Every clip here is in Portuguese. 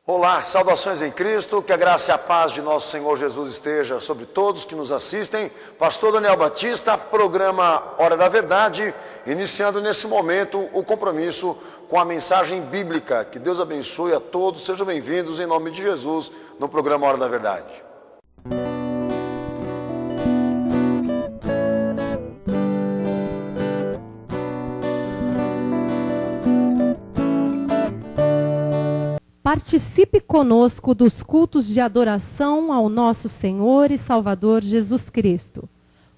Olá, saudações em Cristo, que a graça e a paz de nosso Senhor Jesus esteja sobre todos que nos assistem. Pastor Daniel Batista, programa Hora da Verdade, iniciando nesse momento o compromisso com a mensagem bíblica. Que Deus abençoe a todos, sejam bem-vindos em nome de Jesus no programa Hora da Verdade. Participe conosco dos cultos de adoração ao nosso Senhor e Salvador Jesus Cristo.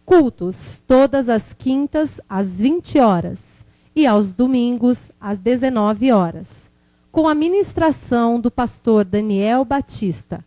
Cultos todas as quintas às 20 horas e aos domingos às 19 horas, com a ministração do pastor Daniel Batista.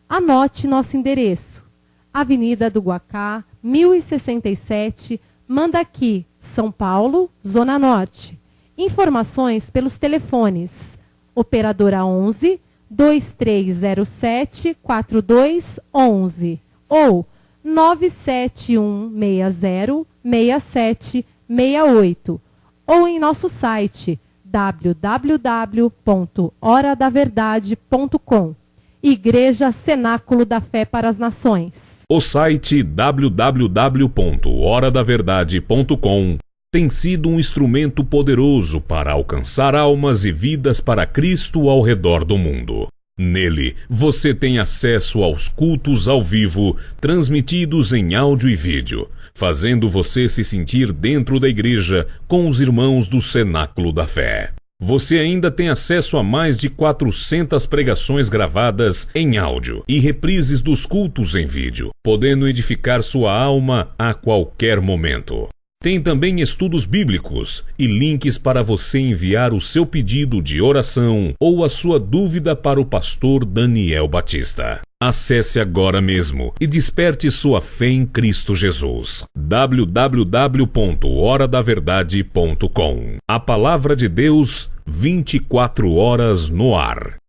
Anote nosso endereço: Avenida do Guacá, 1067, Mandaqui, São Paulo, Zona Norte. Informações pelos telefones Operadora 11 2307 4211 ou 97160 6768 ou em nosso site www.horadaverdade.com. Igreja Cenáculo da Fé para as Nações. O site www.horadaverdade.com tem sido um instrumento poderoso para alcançar almas e vidas para Cristo ao redor do mundo. Nele, você tem acesso aos cultos ao vivo, transmitidos em áudio e vídeo, fazendo você se sentir dentro da igreja com os irmãos do Cenáculo da Fé. Você ainda tem acesso a mais de 400 pregações gravadas em áudio e reprises dos cultos em vídeo, podendo edificar sua alma a qualquer momento. Tem também estudos bíblicos e links para você enviar o seu pedido de oração ou a sua dúvida para o pastor Daniel Batista. Acesse agora mesmo e desperte sua fé em Cristo Jesus. www.horadaverdade.com. A palavra de Deus, 24 horas no ar.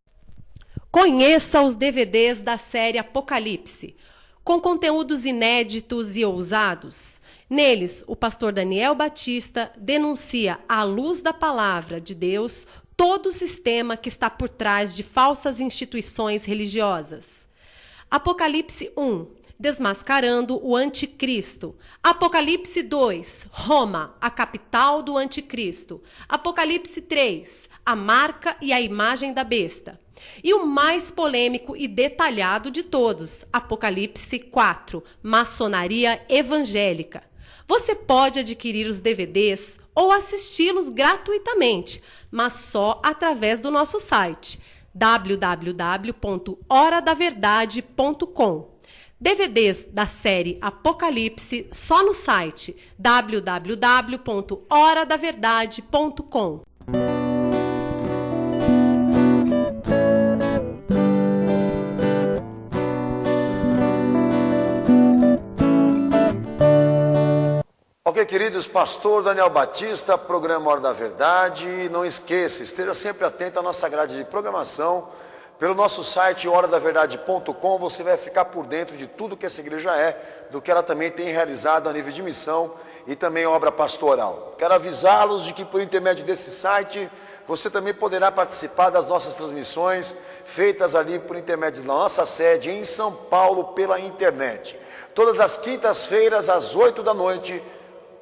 Conheça os DVDs da série Apocalipse, com conteúdos inéditos e ousados. Neles, o pastor Daniel Batista denuncia, à luz da palavra de Deus, todo o sistema que está por trás de falsas instituições religiosas. Apocalipse 1, desmascarando o anticristo. Apocalipse 2, Roma, a capital do anticristo. Apocalipse 3, a marca e a imagem da besta. E o mais polêmico e detalhado de todos, Apocalipse 4, maçonaria evangélica. Você pode adquirir os DVDs ou assisti-los gratuitamente, mas só através do nosso site www.horadaverdade.com. DVDs da série Apocalipse só no site www.horadaverdade.com. Ok, queridos, pastor Daniel Batista, programa Hora da Verdade. Não esqueça, esteja sempre atento à nossa grade de programação. Pelo nosso site horadaverdade.com você vai ficar por dentro de tudo que essa igreja é, do que ela também tem realizado a nível de missão e também obra pastoral. Quero avisá-los de que por intermédio desse site você também poderá participar das nossas transmissões feitas ali por intermédio da nossa sede em São Paulo pela internet. Todas as quintas-feiras às 8 da noite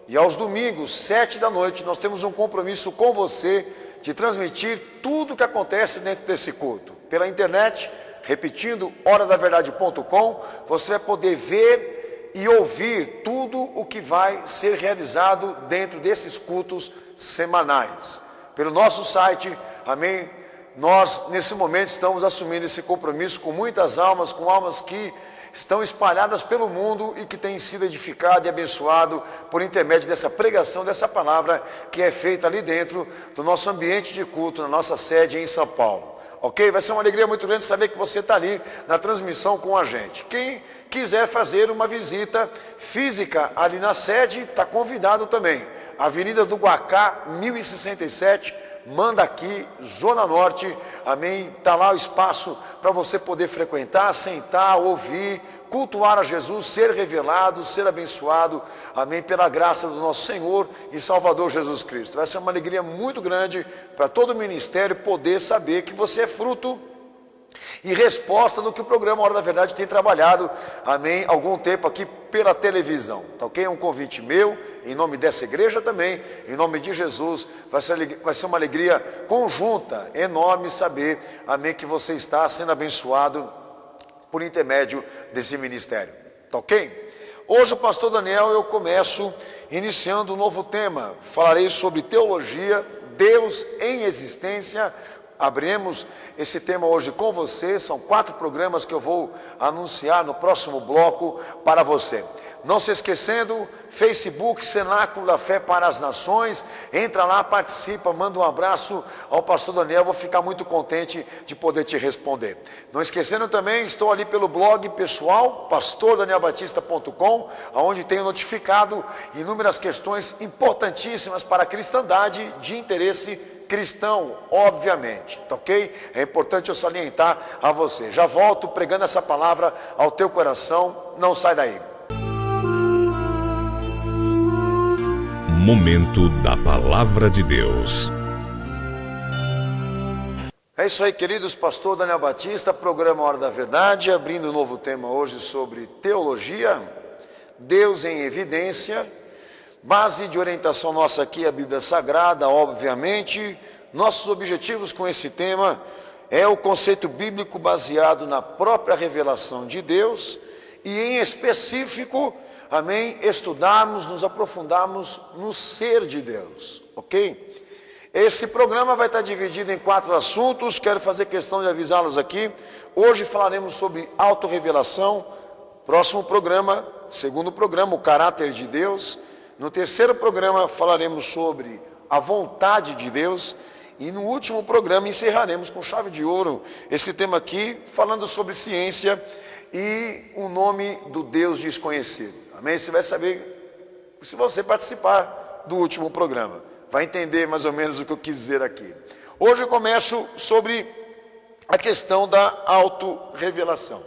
e aos domingos, 7 da noite, nós temos um compromisso com você de transmitir tudo o que acontece dentro desse culto. Pela internet, repetindo, horadaverdade.com, você vai poder ver e ouvir tudo o que vai ser realizado dentro desses cultos semanais. Pelo nosso site, amém, nós nesse momento estamos assumindo esse compromisso com muitas almas, com almas que estão espalhadas pelo mundo e que têm sido edificado e abençoado por intermédio dessa pregação, dessa palavra que é feita ali dentro do nosso ambiente de culto, na nossa sede em São Paulo. Ok? Vai ser uma alegria muito grande saber que você está ali na transmissão com a gente. Quem quiser fazer uma visita física ali na sede, está convidado também. Avenida do Guacá, 1067, Mandaqui, Zona Norte, amém? Está lá o espaço para você poder frequentar, sentar, ouvir, cultuar a Jesus, ser revelado, ser abençoado, amém? Pela graça do nosso Senhor e Salvador Jesus Cristo. Vai ser uma alegria muito grande para todo o ministério poder saber que você é fruto e resposta no que o programa Hora da Verdade tem trabalhado, amém, algum tempo aqui pela televisão, tá ok? É um convite meu, em nome dessa igreja também, em nome de Jesus, vai ser uma alegria conjunta, enorme saber, amém, que você está sendo abençoado por intermédio desse ministério, tá ok? Hoje, o pastor Daniel, eu começo iniciando um novo tema, falarei sobre teologia, Deus em existência. Abrimos esse tema hoje com você, são 4 programas que eu vou anunciar no próximo bloco para você. Não se esquecendo, Facebook, Cenáculo da Fé para as Nações, entra lá, participa, manda um abraço ao pastor Daniel, vou ficar muito contente de poder te responder. Não esquecendo também, estou ali pelo blog pessoal, pastordanielbatista.com, onde tenho notificado inúmeras questões importantíssimas para a cristandade de interesse cristão, obviamente, tá ok? É importante eu salientar a você. Já volto pregando essa palavra ao teu coração, não sai daí. Momento da Palavra de Deus. É isso aí, queridos, pastor Daniel Batista, programa Hora da Verdade, abrindo um novo tema hoje sobre teologia, Deus em evidência. Base de orientação nossa aqui é a Bíblia Sagrada, obviamente. Nossos objetivos com esse tema é o conceito bíblico baseado na própria revelação de Deus e, em específico, amém, estudarmos, nos aprofundarmos no ser de Deus, ok? Esse programa vai estar dividido em 4 assuntos, quero fazer questão de avisá-los aqui. Hoje falaremos sobre autorrevelação, próximo programa, segundo programa, o caráter de Deus. No terceiro programa falaremos sobre a vontade de Deus e no último programa encerraremos com chave de ouro esse tema aqui, falando sobre ciência e o nome do Deus desconhecido. Amém? Você vai saber se você participar do último programa. Vai entender mais ou menos o que eu quis dizer aqui. Hoje eu começo sobre a questão da autorrevelação.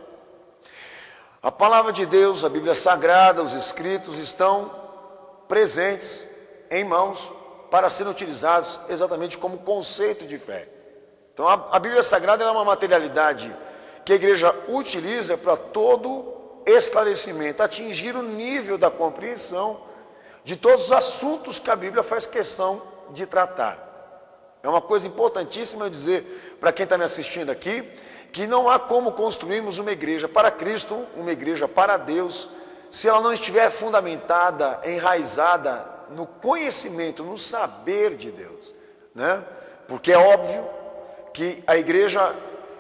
A palavra de Deus, a Bíblia Sagrada, os escritos estão presentes em mãos para serem utilizados exatamente como conceito de fé. Então a Bíblia Sagrada é uma materialidade que a igreja utiliza para todo esclarecimento, atingir o nível da compreensão de todos os assuntos que a Bíblia faz questão de tratar. É uma coisa importantíssima eu dizer para quem está me assistindo aqui, que não há como construirmos uma igreja para Cristo, uma igreja para Deus, se ela não estiver fundamentada, enraizada no conhecimento, no saber de Deus, né? Porque é óbvio que a igreja,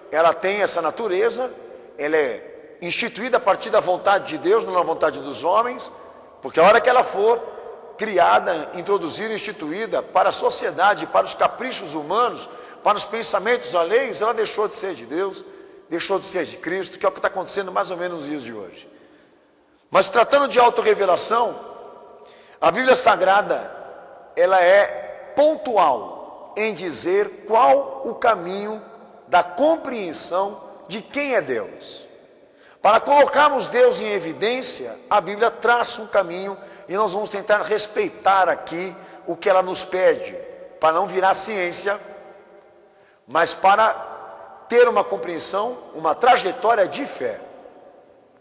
ela tem essa natureza, ela é instituída a partir da vontade de Deus, não da vontade dos homens, porque a hora que ela for criada, introduzida, instituída para a sociedade, para os caprichos humanos, para os pensamentos alheios, ela deixou de ser de Deus, deixou de ser de Cristo, que é o que está acontecendo mais ou menos nos dias de hoje. Mas tratando de autorrevelação, a Bíblia Sagrada, ela é pontual em dizer qual o caminho da compreensão de quem é Deus. Para colocarmos Deus em evidência, a Bíblia traça um caminho e nós vamos tentar respeitar aqui o que ela nos pede, para não virar ciência, mas para ter uma compreensão, uma trajetória de fé,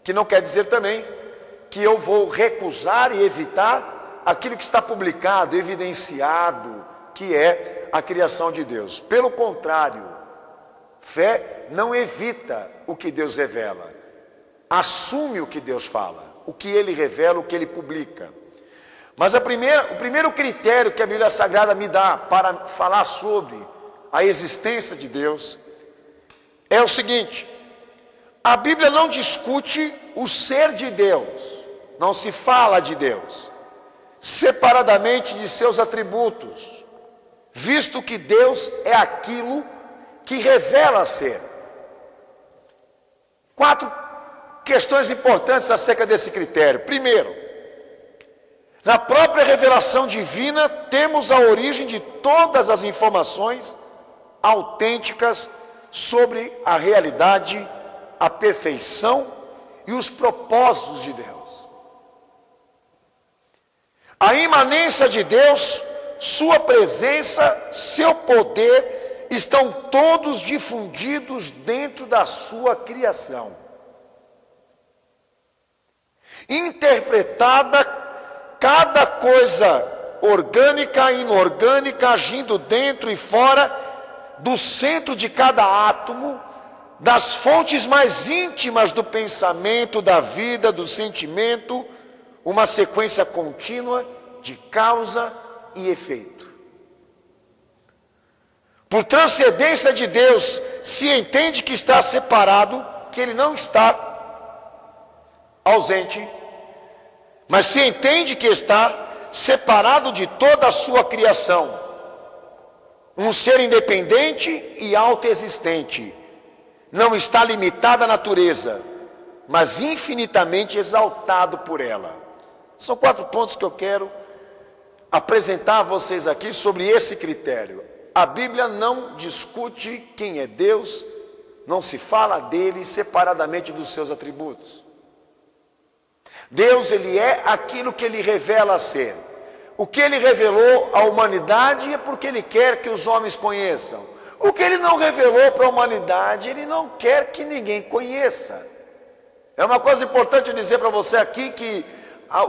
que não quer dizer também que eu vou recusar e evitar aquilo que está publicado, evidenciado, que é a criação de Deus. Pelo contrário, fé não evita o que Deus revela, assume o que Deus fala, o que Ele revela, o que Ele publica. Mas o primeiro critério que a Bíblia Sagrada me dá para falar sobre a existência de Deus é o seguinte: a Bíblia não discute o ser de Deus, não se fala de Deus separadamente de seus atributos, visto que Deus é aquilo que revela ser. 4 questões importantes acerca desse critério. Primeiro, na própria revelação divina temos a origem de todas as informações autênticas sobre a realidade, a perfeição e os propósitos de Deus. A imanência de Deus, sua presença, seu poder estão todos difundidos dentro da sua criação. Interpretada cada coisa orgânica e inorgânica agindo dentro e fora do centro de cada átomo, das fontes mais íntimas do pensamento, da vida, do sentimento, uma sequência contínua de causa e efeito. Por transcendência de Deus, se entende que está separado, que Ele não está ausente, mas se entende que está separado de toda a sua criação, um ser independente e autoexistente, não está limitado à natureza, mas infinitamente exaltado por ela. São 4 pontos que eu quero apresentar a vocês aqui sobre esse critério. A Bíblia não discute quem é Deus, não se fala dele separadamente dos seus atributos. Deus, Ele é aquilo que Ele revela ser. O que Ele revelou à humanidade é porque Ele quer que os homens conheçam. O que Ele não revelou para a humanidade, Ele não quer que ninguém conheça. É uma coisa importante dizer para você aqui que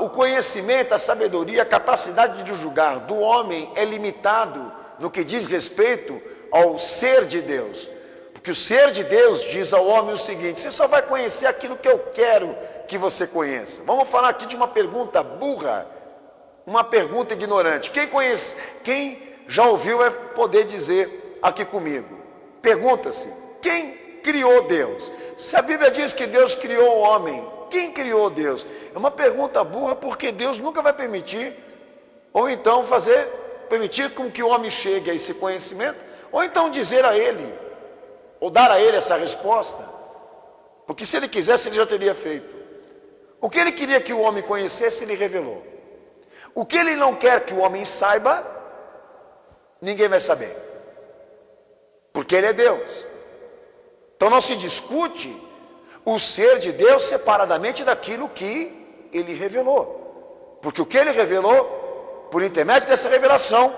o conhecimento, a sabedoria, a capacidade de julgar do homem é limitado no que diz respeito ao ser de Deus. Porque o ser de Deus diz ao homem o seguinte: você só vai conhecer aquilo que eu quero que você conheça. Vamos falar aqui de uma pergunta burra, uma pergunta ignorante. Quem já ouviu vai poder dizer aqui comigo. Pergunta-se: quem criou Deus? Se a Bíblia diz que Deus criou o homem, quem criou Deus? É uma pergunta burra, porque Deus nunca vai permitir, ou então permitir com que o homem chegue a esse conhecimento, ou então dizer a ele, ou dar a ele essa resposta, porque se ele quisesse, ele já teria feito. O que ele queria que o homem conhecesse, ele revelou. O que ele não quer que o homem saiba, ninguém vai saber, porque ele é Deus. Então não se discute o ser de Deus separadamente daquilo que ele revelou, porque o que ele revelou, por intermédio dessa revelação,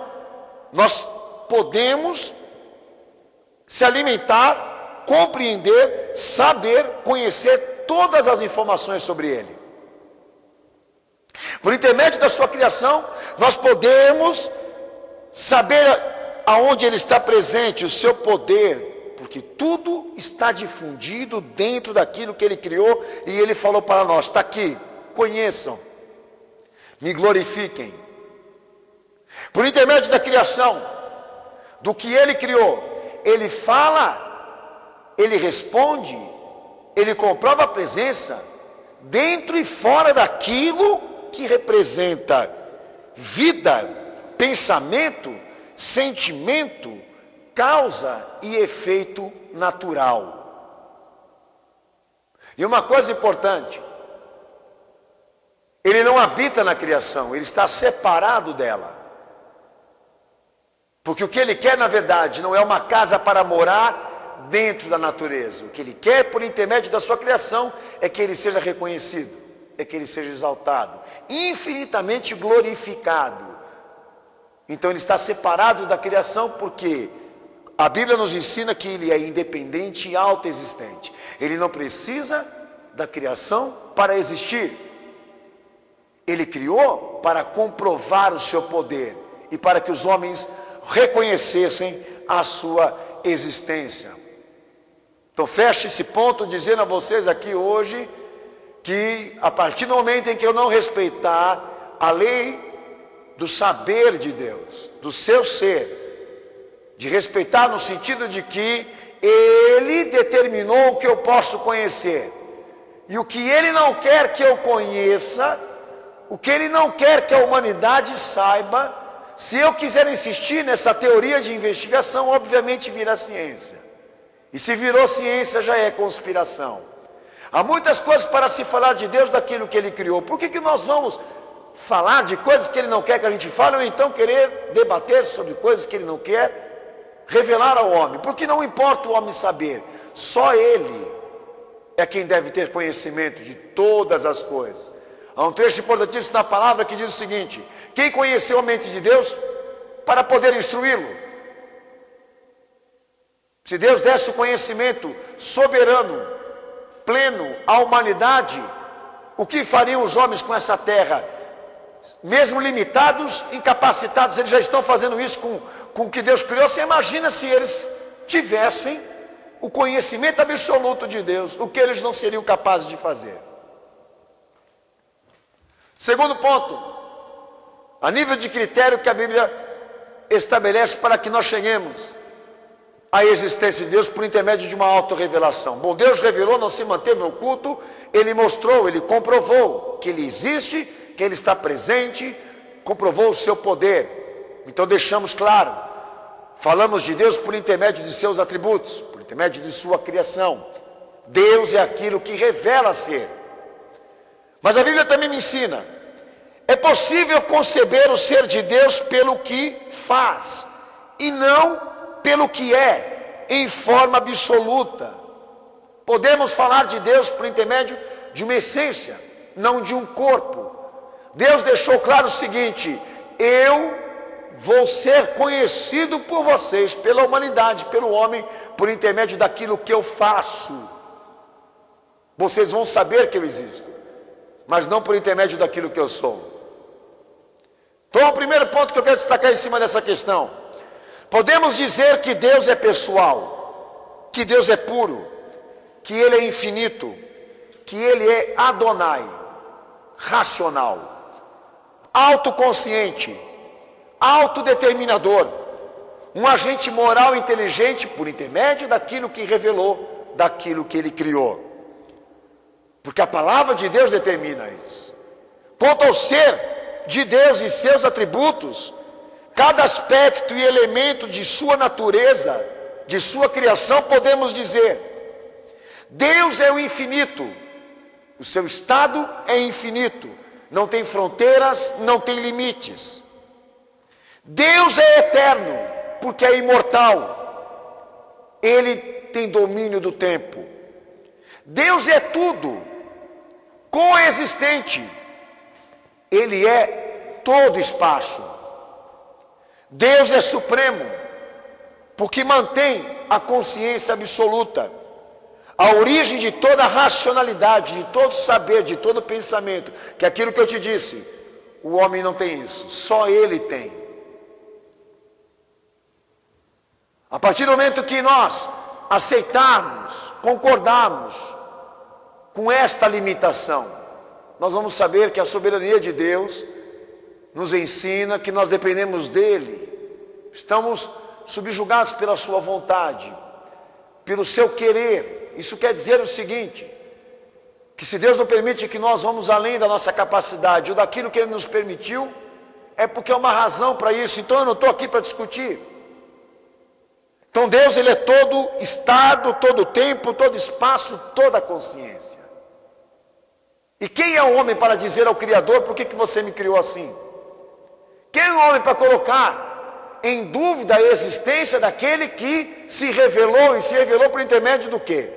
nós podemos se alimentar, compreender, saber, conhecer todas as informações sobre ele. Por intermédio da sua criação, nós podemos saber aonde ele está presente, o seu poder, porque tudo está difundido dentro daquilo que ele criou e ele falou para nós: está aqui, conheçam, me glorifiquem. Por intermédio da criação, do que ele criou, ele fala, ele responde, ele comprova a presença dentro e fora daquilo que representa vida, pensamento, sentimento, causa e efeito natural. E uma coisa importante: ele não habita na criação, ele está separado dela. Porque o que ele quer, na verdade, não é uma casa para morar dentro da natureza. O que ele quer, por intermédio da sua criação, é que ele seja reconhecido, é que ele seja exaltado, infinitamente glorificado. Então ele está separado da criação, porque a Bíblia nos ensina que ele é independente e autoexistente. Ele não precisa da criação para existir. Ele criou para comprovar o seu poder e para que os homens reconhecessem a sua existência. Então feche esse ponto dizendo a vocês aqui hoje que a partir do momento em que eu não respeitar a lei do saber de Deus, do seu ser, de respeitar no sentido de que ele determinou o que eu posso conhecer, e o que ele não quer que eu conheça, o que ele não quer que a humanidade saiba, se eu quiser insistir nessa teoria de investigação, obviamente virá ciência. E se virou ciência, já é conspiração. Há muitas coisas para se falar de Deus daquilo que Ele criou. Por que nós vamos falar de coisas que Ele não quer que a gente fale, ou então querer debater sobre coisas que Ele não quer revelar ao homem? Porque não importa o homem saber, só Ele é quem deve ter conhecimento de todas as coisas. Há um trecho importantíssimo na palavra que diz o seguinte: quem conheceu a mente de Deus para poder instruí-lo? Se Deus desse o conhecimento soberano, pleno à humanidade, o que fariam os homens com essa terra? Mesmo limitados, incapacitados, eles já estão fazendo isso com o que Deus criou. Você imagina se eles tivessem o conhecimento absoluto de Deus, o que eles não seriam capazes de fazer? Segundo ponto, a nível de critério que a Bíblia estabelece para que nós cheguemos à existência de Deus por intermédio de uma autorrevelação. Bom, Deus revelou, não se manteve oculto, Ele mostrou, Ele comprovou que Ele existe, que Ele está presente, comprovou o seu poder. Então deixamos claro, falamos de Deus por intermédio de seus atributos, por intermédio de sua criação. Deus é aquilo que revela ser. Mas a Bíblia também me ensina, é possível conceber o ser de Deus pelo que faz, e não pelo que é, em forma absoluta. Podemos falar de Deus por intermédio de uma essência, não de um corpo. Deus deixou claro o seguinte: eu vou ser conhecido por vocês, pela humanidade, pelo homem, por intermédio daquilo que eu faço. Vocês vão saber que eu existo, mas não por intermédio daquilo que eu sou. Então, o primeiro ponto que eu quero destacar em cima dessa questão: podemos dizer que Deus é pessoal, que Deus é puro, que Ele é infinito, que Ele é Adonai, racional, autoconsciente, autodeterminador, um agente moral inteligente por intermédio daquilo que revelou, daquilo que Ele criou. Porque a palavra de Deus determina isso. Quanto ao ser de Deus e seus atributos, cada aspecto e elemento de sua natureza, de sua criação, podemos dizer: Deus é o infinito, o seu estado é infinito, não tem fronteiras, não tem limites. Deus é eterno, porque é imortal, Ele tem domínio do tempo. Deus é tudo, coexistente, Ele é todo espaço. Deus é supremo, porque mantém a consciência absoluta, a origem de toda racionalidade, de todo saber, de todo pensamento, que é aquilo que eu te disse, o homem não tem isso, só Ele tem. A partir do momento que nós aceitarmos, concordarmos com esta limitação, nós vamos saber que a soberania de Deus nos ensina que nós dependemos dEle, estamos subjugados pela sua vontade, pelo seu querer. Isso quer dizer o seguinte, que se Deus não permite que nós vamos além da nossa capacidade ou daquilo que Ele nos permitiu, é porque é uma razão para isso. Então eu não estou aqui para discutir. Então Deus, Ele é todo estado, todo tempo, todo espaço, toda consciência. E quem é o homem para dizer ao Criador: por que você me criou assim? Quem é o homem para colocar em dúvida a existência daquele que se revelou, e se revelou por intermédio do quê?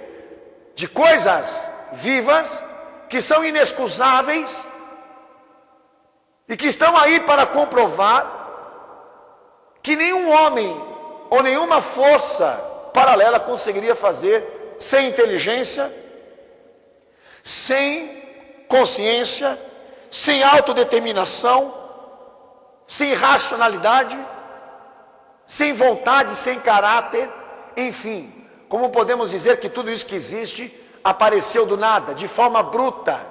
De coisas vivas, que são inexcusáveis, e que estão aí para comprovar que nenhum homem ou nenhuma força paralela conseguiria fazer sem inteligência, sem consciência, sem autodeterminação, sem racionalidade, sem vontade, sem caráter, enfim. Como podemos dizer que tudo isso que existe apareceu do nada, de forma bruta?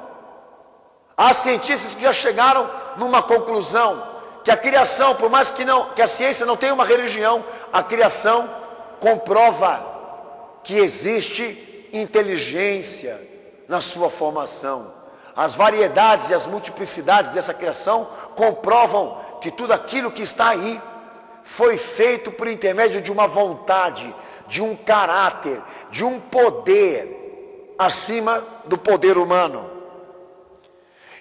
Há cientistas que já chegaram numa conclusão, que a criação, por mais que a ciência não tenha uma religião, a criação comprova que existe inteligência na sua formação. As variedades e as multiplicidades dessa criação comprovam que tudo aquilo que está aí foi feito por intermédio de uma vontade, de um caráter, de um poder acima do poder humano.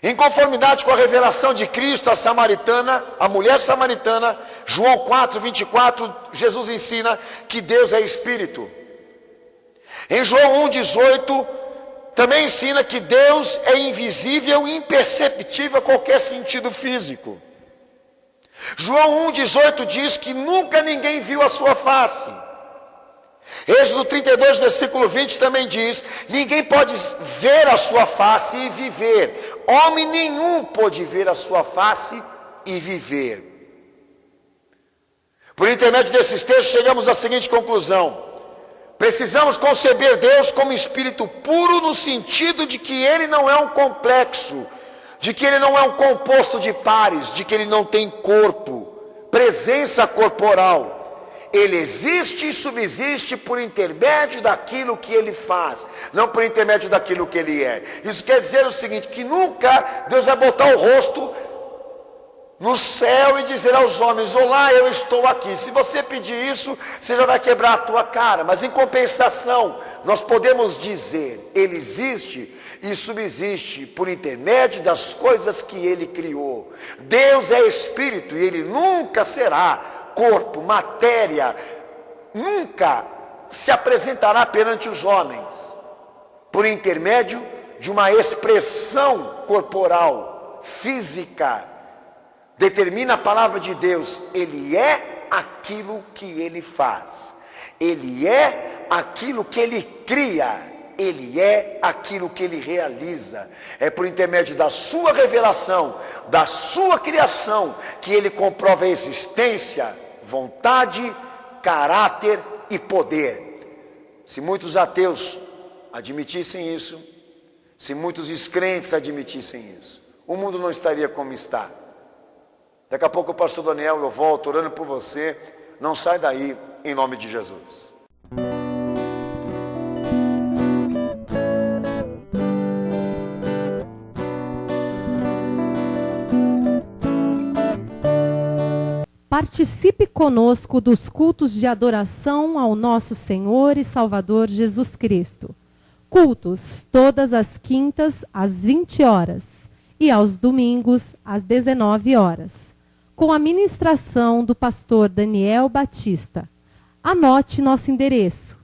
Em conformidade com a revelação de Cristo, a mulher samaritana, João 4:24, Jesus ensina que Deus é Espírito. Em João 1:18, também ensina que Deus é invisível e imperceptível a qualquer sentido físico. João 1:18 diz que nunca ninguém viu a sua face. Êxodo 32, versículo 20 também diz: ninguém pode ver a sua face e viver. Homem nenhum pode ver a sua face e viver. Por intermédio desses textos, chegamos à seguinte conclusão: precisamos conceber Deus como espírito puro, no sentido de que Ele não é um complexo, de que Ele não é um composto de pares, de que Ele não tem corpo, presença corporal. Ele existe e subsiste por intermédio daquilo que Ele faz, não por intermédio daquilo que Ele é. Isso quer dizer o seguinte, que nunca Deus vai botar o rosto no céu e dizer aos homens: olá, eu estou aqui. Se você pedir isso, você já vai quebrar a tua cara. Mas em compensação, nós podemos dizer: Ele existe e subsiste por intermédio das coisas que Ele criou. Deus é espírito e Ele nunca será corpo, matéria, nunca se apresentará perante os homens por intermédio de uma expressão corporal, física. Determina a palavra de Deus: Ele é aquilo que Ele faz, Ele é aquilo que Ele cria, Ele é aquilo que Ele realiza. É por intermédio da sua revelação, da sua criação, que Ele comprova a existência, vontade, caráter e poder. Se muitos ateus admitissem isso, se muitos descrentes admitissem isso, o mundo não estaria como está. Daqui a pouco o pastor Daniel, eu volto orando por você. Não sai daí, em nome de Jesus. Participe conosco dos cultos de adoração ao nosso Senhor e Salvador Jesus Cristo. Cultos todas as quintas às 20 horas e aos domingos às 19 horas. Com a ministração do pastor Daniel Batista. Anote nosso endereço: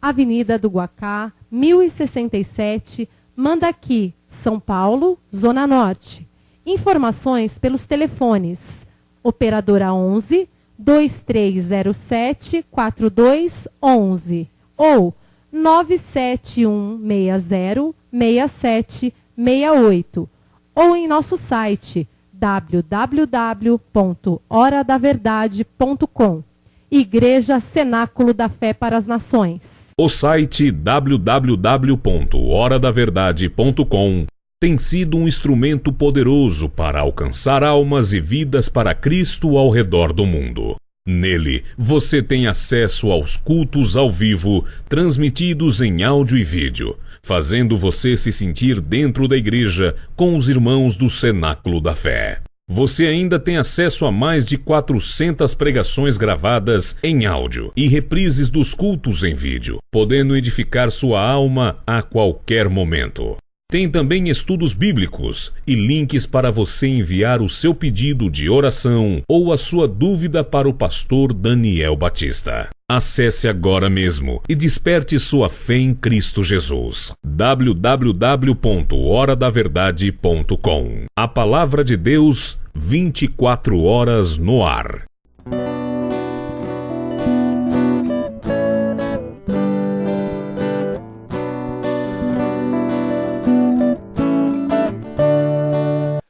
Avenida do Guacá, 1067, Mandaqui, São Paulo, Zona Norte. Informações pelos telefones: Operadora 11 2307 4211 ou 97160 6768, ou em nosso site www.horadaverdade.com. Igreja Cenáculo da Fé para as Nações. O site www.horadaverdade.com tem sido um instrumento poderoso para alcançar almas e vidas para Cristo ao redor do mundo. Nele, você tem acesso aos cultos ao vivo, transmitidos em áudio e vídeo, fazendo você se sentir dentro da igreja com os irmãos do Cenáculo da Fé. Você ainda tem acesso a mais de 400 pregações gravadas em áudio e reprises dos cultos em vídeo, podendo edificar sua alma a qualquer momento. Tem também estudos bíblicos e links para você enviar o seu pedido de oração ou a sua dúvida para o pastor Daniel Batista. Acesse agora mesmo e desperte sua fé em Cristo Jesus. www.horadaverdade.com. A palavra de Deus, 24 horas no ar.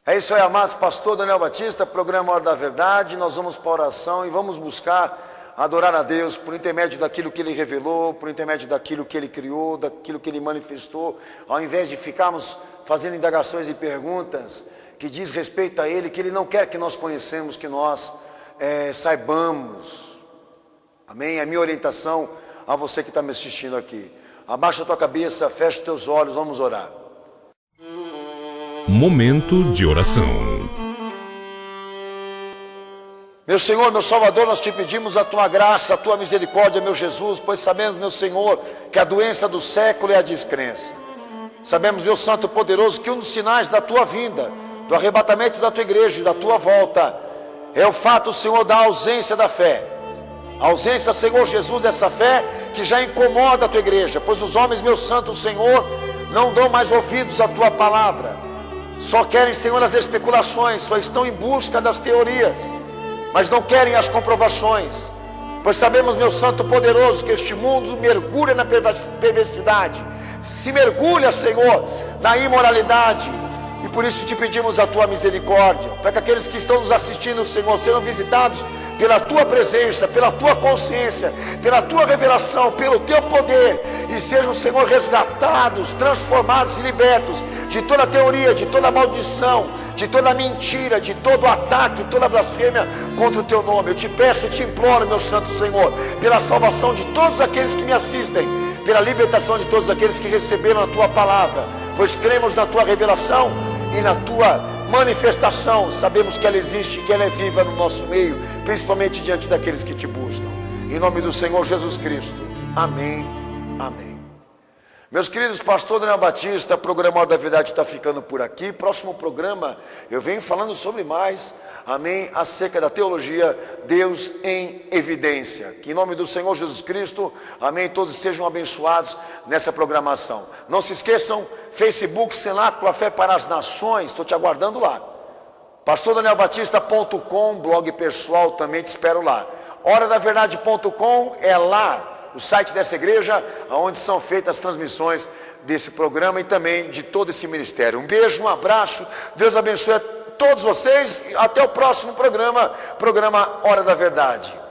É isso aí, amados. Pastor Daniel Batista, programa Hora da Verdade. Nós vamos para a oração e vamos buscar adorar a Deus por intermédio daquilo que Ele revelou, por intermédio daquilo que Ele criou, daquilo que Ele manifestou, ao invés de ficarmos fazendo indagações e perguntas que diz respeito a Ele, que Ele não quer que nós conhecemos, que nós saibamos. Amém? É a minha orientação a você que está me assistindo aqui. Abaixa a tua cabeça, fecha os teus olhos, vamos orar. Momento de oração. Meu Senhor, meu Salvador, nós te pedimos a tua graça, a tua misericórdia, meu Jesus, pois sabemos, meu Senhor, que a doença do século é a descrença. Sabemos, meu Santo poderoso, que um dos sinais da tua vinda, do arrebatamento da tua igreja, da tua volta, é o fato, Senhor, da ausência da fé. A ausência, Senhor Jesus, dessa fé que já incomoda a tua igreja, pois os homens, meu Santo Senhor, não dão mais ouvidos à tua palavra. Só querem, Senhor, as especulações, só estão em busca das teorias, mas não querem as comprovações. pois sabemos, meu Santo poderoso, que este mundo mergulha na perversidade, se mergulha, Senhor, na imoralidade, e por isso te pedimos a tua misericórdia, para que aqueles que estão nos assistindo, Senhor, sejam visitados pela tua presença, pela tua consciência, pela tua revelação, pelo teu poder, e sejam, Senhor, resgatados, transformados e libertos de toda teoria, de toda maldição, de toda mentira, de todo ataque, toda blasfêmia contra o teu nome. Eu te peço e te imploro, meu Santo Senhor, pela salvação de todos aqueles que me assistem, pela libertação de todos aqueles que receberam a tua palavra, pois cremos na tua revelação e na tua manifestação. Sabemos que ela existe, que ela é viva no nosso meio, principalmente diante daqueles que te buscam. Em nome do Senhor Jesus Cristo. Amém. Amém. Meus queridos, pastor Daniel Batista, programa Hora da Verdade está ficando por aqui. Próximo programa eu venho falando sobre mais, amém, acerca da teologia Deus em evidência. Que em nome do Senhor Jesus Cristo, amém, todos sejam abençoados nessa programação. Não se esqueçam, Facebook Cenáculo, a Fé para as Nações, estou te aguardando lá. PastorDanielBatista.com, blog pessoal, também te espero lá. Horadaverdade.com é lá o site dessa igreja, onde são feitas as transmissões desse programa e também de todo esse ministério. Um beijo, um abraço, Deus abençoe a todos vocês, até o próximo programa Hora da Verdade.